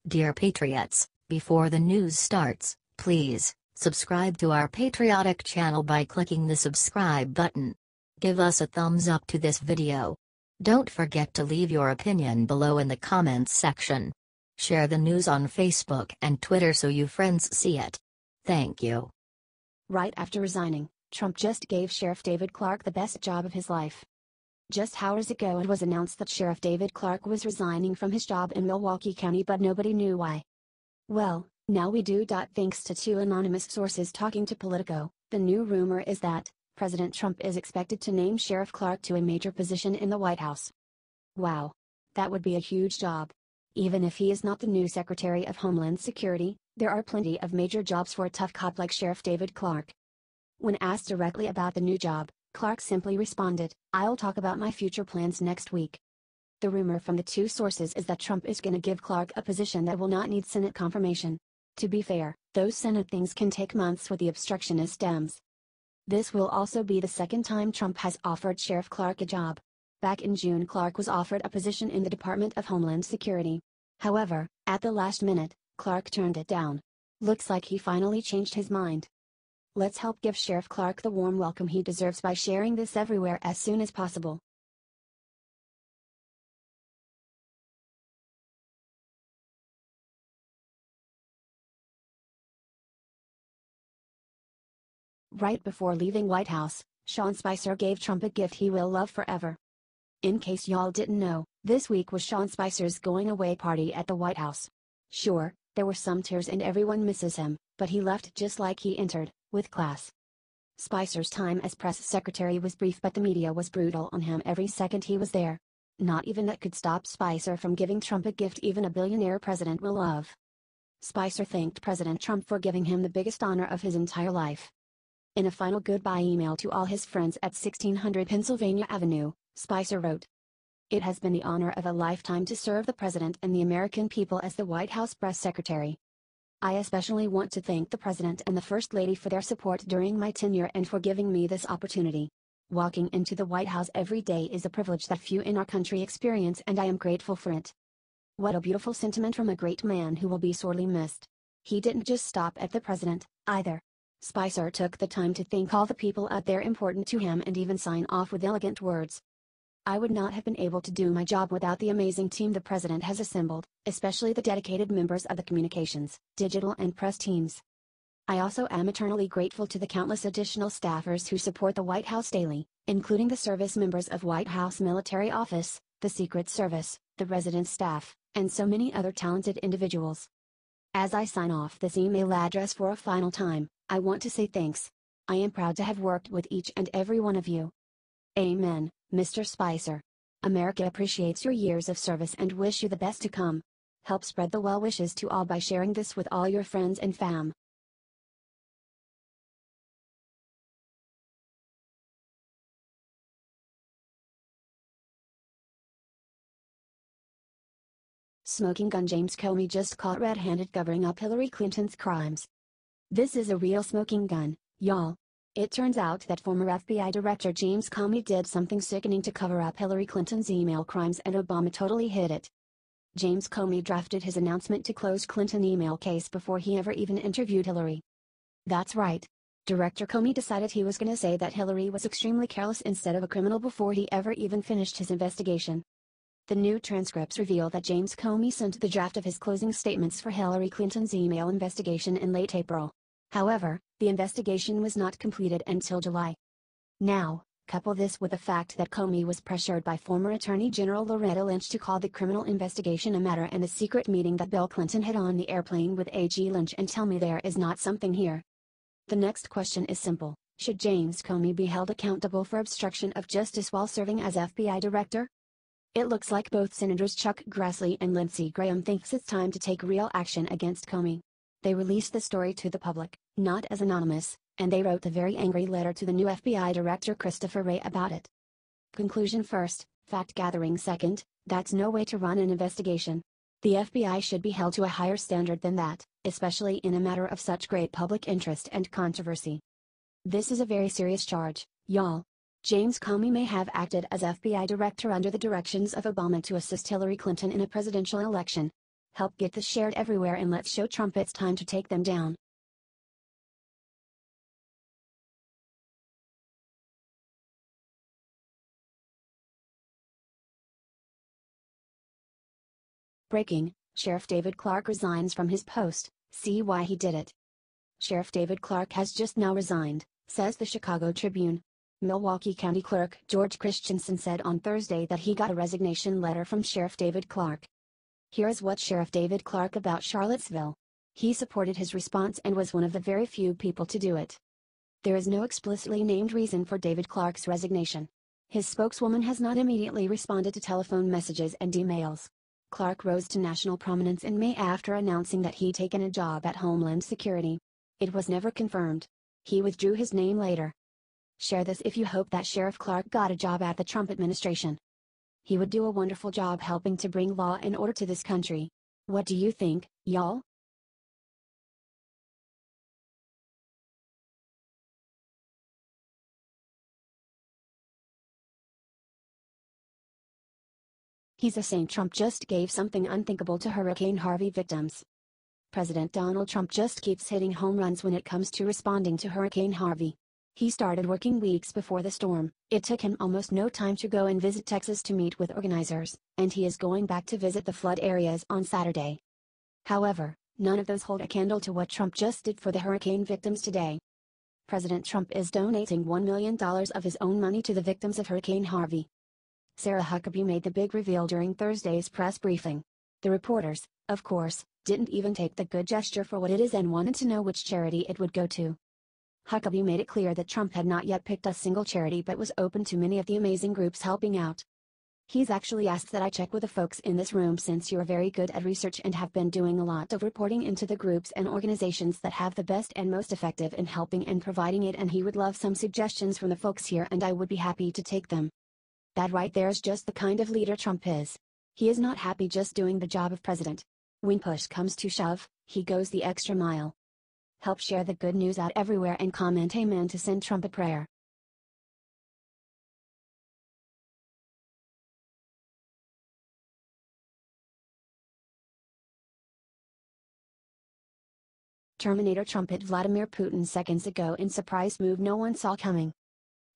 Dear Patriots, before the news starts, please subscribe to our patriotic channel by clicking the subscribe button. Give us a thumbs up to this video. Don't forget to leave your opinion below in the comments section. Share the news on Facebook and Twitter so your friends see it. Thank you. Right after resigning, Trump just gave Sheriff David Clarke the best job of his life. Just hours ago it was announced that Sheriff David Clarke was resigning from his job in Milwaukee County, but nobody knew why. Well, now we do. Thanks to two anonymous sources talking to Politico, the new rumor is that President Trump is expected to name Sheriff Clarke to a major position in the White House. Wow. That would be a huge job. Even if he is not the new Secretary of Homeland Security, there are plenty of major jobs for a tough cop like Sheriff David Clarke. When asked directly about the new job, Clarke simply responded, "I'll talk about my future plans next week." The rumor from the two sources is that Trump is going to give Clarke a position that will not need Senate confirmation. To be fair, those Senate things can take months with the obstructionist Dems. This will also be the second time Trump has offered Sheriff Clarke a job. Back in June, Clarke was offered a position in the Department of Homeland Security. However, at the last minute, Clarke turned it down. Looks like he finally changed his mind. Let's help give Sheriff Clarke the warm welcome he deserves by sharing this everywhere as soon as possible. Right before leaving White House, Sean Spicer gave Trump a gift he will love forever. In case y'all didn't know, this week was Sean Spicer's going away party at the White House. Sure, there were some tears and everyone misses him, but he left just like he entered, with class. Spicer's time as press secretary was brief, but the media was brutal on him every second he was there. Not even that could stop Spicer from giving Trump a gift even a billionaire president will love. Spicer thanked President Trump for giving him the biggest honor of his entire life. In a final goodbye email to all his friends at 1600 Pennsylvania Avenue, Spicer wrote, "It has been the honor of a lifetime to serve the President and the American people as the White House press secretary. I especially want to thank the President and the First Lady for their support during my tenure and for giving me this opportunity. Walking into the White House every day is a privilege that few in our country experience, and I am grateful for it." What a beautiful sentiment from a great man who will be sorely missed. He didn't just stop at the President, either. Spicer took the time to thank all the people out there important to him and even sign off with elegant words. "I would not have been able to do my job without the amazing team the President has assembled, especially the dedicated members of the communications, digital and press teams. I also am eternally grateful to the countless additional staffers who support the White House daily, including the service members of White House Military Office, the Secret Service, the residence staff, and so many other talented individuals. As I sign off this email address for a final time, I want to say thanks. I am proud to have worked with each and every one of you. Amen, Mr. Spicer. America appreciates your years of service and wish you the best to come. Help spread the well wishes to all by sharing this with all your friends and fam." Smoking gun. James Comey just caught red-handed covering up Hillary Clinton's crimes. This is a real smoking gun, y'all. It turns out that former FBI Director James Comey did something sickening to cover up Hillary Clinton's email crimes, and Obama totally hid it. James Comey drafted his announcement to close Clinton email case before he ever even interviewed Hillary. That's right. Director Comey decided he was going to say that Hillary was extremely careless instead of a criminal before he ever even finished his investigation. The new transcripts reveal that James Comey sent the draft of his closing statements for Hillary Clinton's email investigation in late April. However, the investigation was not completed until July. Now, couple this with the fact that Comey was pressured by former Attorney General Loretta Lynch to call the criminal investigation a matter and the secret meeting that Bill Clinton had on the airplane with AG Lynch, and tell me there is not something here. The next question is simple: should James Comey be held accountable for obstruction of justice while serving as FBI director? It looks like both Senators Chuck Grassley and Lindsey Graham thinks it's time to take real action against Comey. They released the story to the public, not as anonymous, and they wrote a very angry letter to the new FBI Director Christopher Wray about it. Conclusion first, fact gathering second, that's no way to run an investigation. The FBI should be held to a higher standard than that, especially in a matter of such great public interest and controversy. This is a very serious charge, y'all. James Comey may have acted as FBI director under the directions of Obama to assist Hillary Clinton in a presidential election. Help get this shared everywhere and let's show Trump it's time to take them down. Breaking: Sheriff David Clarke resigns from his post, see why he did it. Sheriff David Clarke has just now resigned, says the Chicago Tribune. Milwaukee County Clerk George Christensen said on Thursday that he got a resignation letter from Sheriff David Clarke. Here is what Sheriff David Clarke about Charlottesville. He supported his response and was one of the very few people to do it. There is no explicitly named reason for David Clarke's resignation. His spokeswoman has not immediately responded to telephone messages and emails. Clarke rose to national prominence in May after announcing that he'd taken a job at Homeland Security. It was never confirmed. He withdrew his name later. Share this if you hope that Sheriff Clarke got a job at the Trump administration. He would do a wonderful job helping to bring law and order to this country. What do you think, y'all? He's a saint. Trump just gave something unthinkable to Hurricane Harvey victims. President Donald Trump just keeps hitting home runs when it comes to responding to Hurricane Harvey. He started working weeks before the storm. It took him almost no time to go and visit Texas to meet with organizers, and he is going back to visit the flood areas on Saturday. However, none of those hold a candle to what Trump just did for the hurricane victims today. President Trump is donating $1 million of his own money to the victims of Hurricane Harvey. Sarah Huckabee made the big reveal during Thursday's press briefing. The reporters, of course, didn't even take the good gesture for what it is and wanted to know which charity it would go to. Huckabee made it clear that Trump had not yet picked a single charity but was open to many of the amazing groups helping out. He's actually asked that I check with the folks in this room since you're very good at research and have been doing a lot of reporting into the groups and organizations that have the best and most effective in helping and providing it, and he would love some suggestions from the folks here and I would be happy to take them. That right there is just the kind of leader Trump is. He is not happy just doing the job of president. When push comes to shove, he goes the extra mile. Help share the good news out everywhere and comment amen to send Trump a prayer. Terminator Trump hit Vladimir Putin seconds ago in surprise move no one saw coming.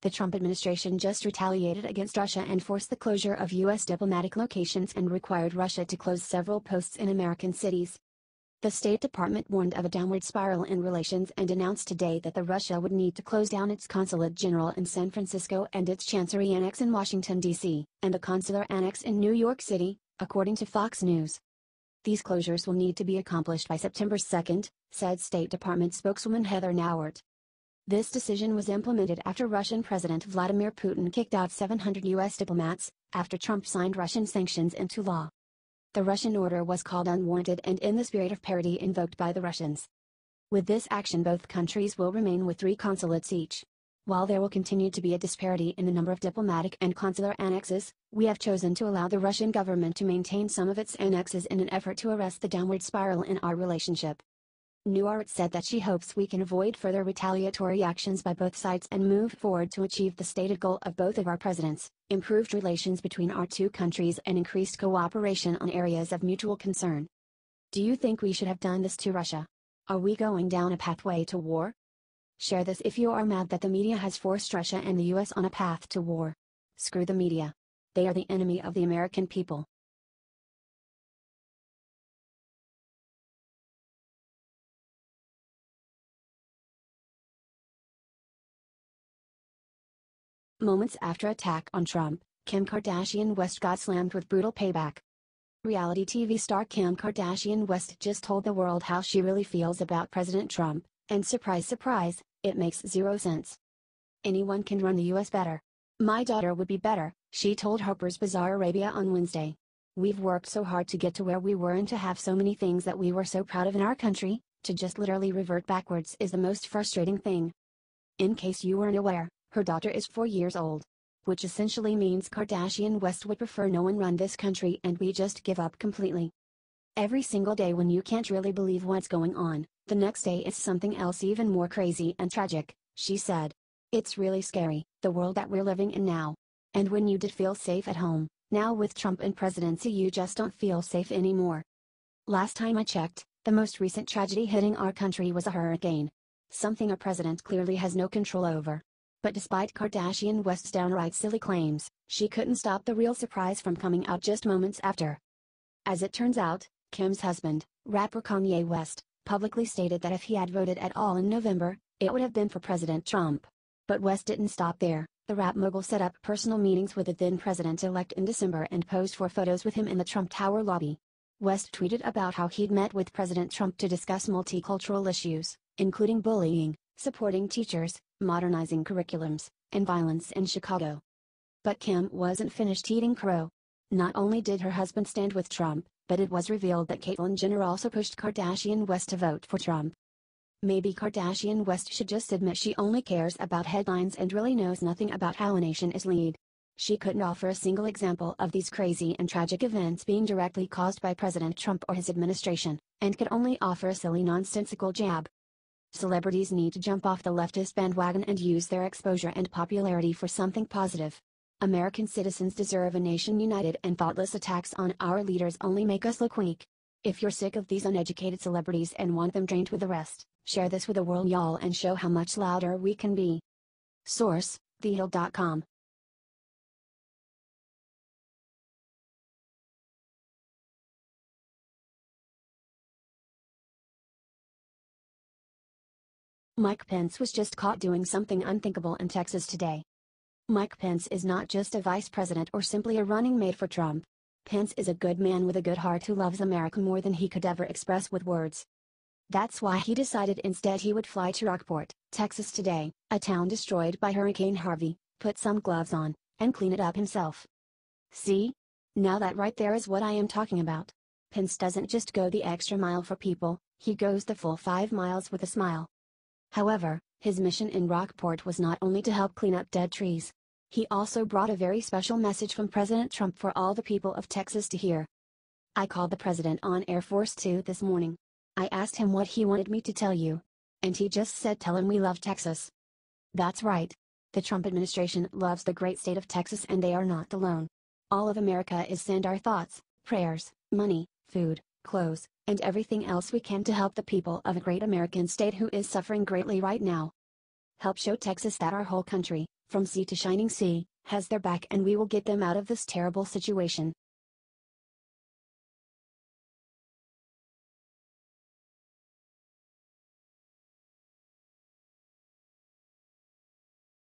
The Trump administration just retaliated against Russia and forced the closure of U.S. diplomatic locations and required Russia to close several posts in American cities. The State Department warned of a downward spiral in relations and announced today that Russia would need to close down its consulate general in San Francisco and its chancery annex in Washington, D.C., and the consular annex in New York City, according to Fox News. These closures will need to be accomplished by September 2, said State Department spokeswoman Heather Nauert. This decision was implemented after Russian President Vladimir Putin kicked out 700 U.S. diplomats, after Trump signed Russian sanctions into law. The Russian order was called unwarranted and in the spirit of parity invoked by the Russians. With this action, both countries will remain with 3 consulates each. While there will continue to be a disparity in the number of diplomatic and consular annexes, we have chosen to allow the Russian government to maintain some of its annexes in an effort to arrest the downward spiral in our relationship. Nauert said that she hopes we can avoid further retaliatory actions by both sides and move forward to achieve the stated goal of both of our presidents: improved relations between our two countries and increased cooperation on areas of mutual concern. Do you think we should have done this to Russia? Are we going down a pathway to war? Share this if you are mad that the media has forced Russia and the US on a path to war. Screw the media. They are the enemy of the American people. Moments after attack on Trump, Kim Kardashian West got slammed with brutal payback. Reality TV star Kim Kardashian West just told the world how she really feels about President Trump, and surprise surprise, it makes zero sense. Anyone can run the US better. My daughter would be better, she told Harper's Bazaar Arabia on Wednesday. We've worked so hard to get to where we were and to have so many things that we were so proud of in our country, to just literally revert backwards is the most frustrating thing. In case you weren't aware, her daughter is 4 years old. Which essentially means Kardashian West would prefer no one run this country and we just give up completely. Every single day when you can't really believe what's going on, the next day is something else even more crazy and tragic, she said. It's really scary, the world that we're living in now. And when you did feel safe at home, now with Trump in presidency you just don't feel safe anymore. Last time I checked, the most recent tragedy hitting our country was a hurricane. Something our president clearly has no control over. But despite Kardashian West's downright silly claims, she couldn't stop the real surprise from coming out just moments after. As it turns out, Kim's husband, rapper Kanye West, publicly stated that if he had voted at all in November, it would have been for President Trump. But West didn't stop there. The rap mogul set up personal meetings with the then president-elect in December and posed for photos with him in the Trump Tower lobby. West tweeted about how he'd met with President Trump to discuss multicultural issues, including bullying, supporting teachers, modernizing curriculums, and violence in Chicago. But Kim wasn't finished eating crow. Not only did her husband stand with Trump, but it was revealed that Caitlyn Jenner also pushed Kardashian West to vote for Trump. Maybe Kardashian West should just admit she only cares about headlines and really knows nothing about how a nation is led. She couldn't offer a single example of these crazy and tragic events being directly caused by President Trump or his administration, and could only offer a silly nonsensical jab. Celebrities need to jump off the leftist bandwagon and use their exposure and popularity for something positive. American citizens deserve a nation united, and thoughtless attacks on our leaders only make us look weak. If you're sick of these uneducated celebrities and want them drained with the rest, share this with the world, y'all, and show how much louder we can be. Source: thehill.com. Mike Pence was just caught doing something unthinkable in Texas today. Mike Pence is not just a vice president or simply a running mate for Trump. Pence is a good man with a good heart who loves America more than he could ever express with words. That's why he decided instead he would fly to Rockport, Texas today, a town destroyed by Hurricane Harvey, put some gloves on, and clean it up himself. See? Now that right there is what I am talking about. Pence doesn't just go the extra mile for people, he goes the full 5 miles with a smile. However, his mission in Rockport was not only to help clean up dead trees. He also brought a very special message from President Trump for all the people of Texas to hear. I called the president on Air Force 2 this morning. I asked him what he wanted me to tell you. And he just said, tell him we love Texas. That's right. The Trump administration loves the great state of Texas, and they are not alone. All of America is send our thoughts, prayers, money, food, clothes, and everything else we can to help the people of a great American state who is suffering greatly right now. Help show Texas that our whole country, from sea to shining sea, has their back, and we will get them out of this terrible situation.